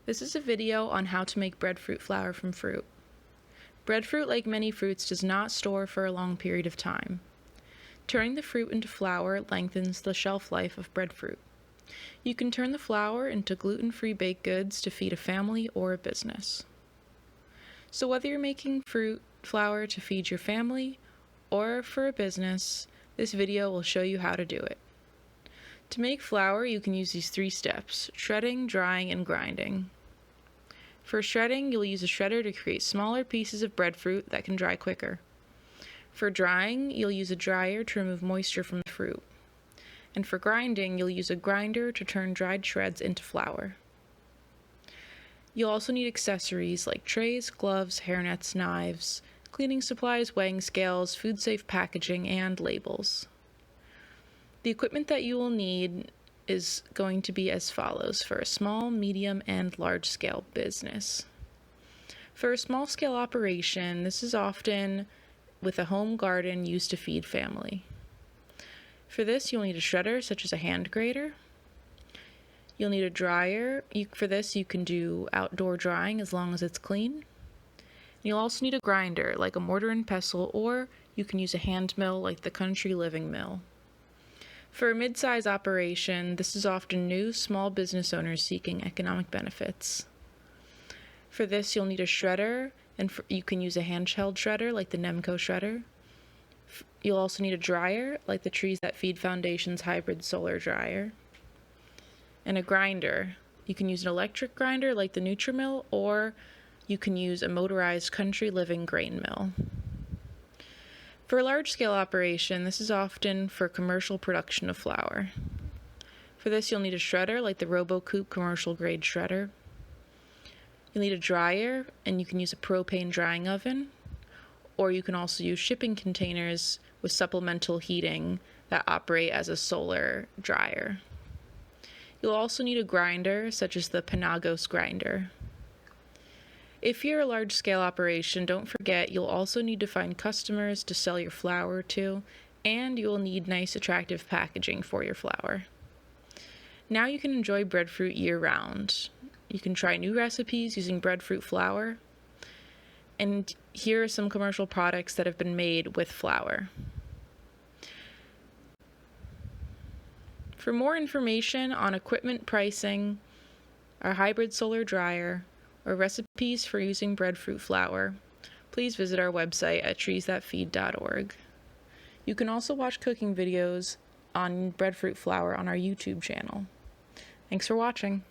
This is a video on how to make breadfruit flour from fruit. Breadfruit, like many fruits, does not store for a long period of time. Turning the fruit into flour lengthens the shelf life of breadfruit. You can turn the flour into gluten-free baked goods to feed a family or a business. So whether you're making fruit flour to feed your family or for a business, this video will show you how to do it. To make flour, you can use these 3 steps: shredding, drying, and grinding. For shredding, you'll use a shredder to create smaller pieces of breadfruit that can dry quicker. For drying, you'll use a dryer to remove moisture from the fruit. And for grinding, you'll use a grinder to turn dried shreds into flour. You'll also need accessories like trays, gloves, hairnets, knives, cleaning supplies, weighing scales, food-safe packaging, and labels. The equipment that you will need is going to be as follows for a small, medium, and large-scale business. For a small-scale operation, this is often with a home garden used to feed family. For this, you'll need a shredder, such as a hand grater. You'll need a dryer. For this, you can do outdoor drying as long as it's clean. You'll also need a grinder, like a mortar and pestle, or you can use a hand mill like the Country Living Mill. For a mid-size operation, this is often new, small business owners seeking economic benefits. For this, you'll need a shredder, and you can use a handheld shredder like the Nemco shredder. You'll also need a dryer, like the Trees That Feed Foundation's hybrid solar dryer. And a grinder. You can use an electric grinder like the Nutrimill, or you can use a motorized Country Living grain mill. For a large-scale operation, this is often for commercial production of flour. For this, you'll need a shredder like the RoboCoupe commercial-grade shredder. You'll need a dryer, and you can use a propane drying oven, or you can also use shipping containers with supplemental heating that operate as a solar dryer. You'll also need a grinder, such as the Panagos grinder. If you're a large-scale operation, don't forget you'll also need to find customers to sell your flour to, and you'll need nice, attractive packaging for your flour. Now you can enjoy breadfruit year-round. You can try new recipes using breadfruit flour, and here are some commercial products that have been made with flour. For more information on equipment pricing, our hybrid solar dryer, or recipes for using breadfruit flour, please visit our website at treesthatfeed.org. You can also watch cooking videos on breadfruit flour on our YouTube channel. Thanks for watching.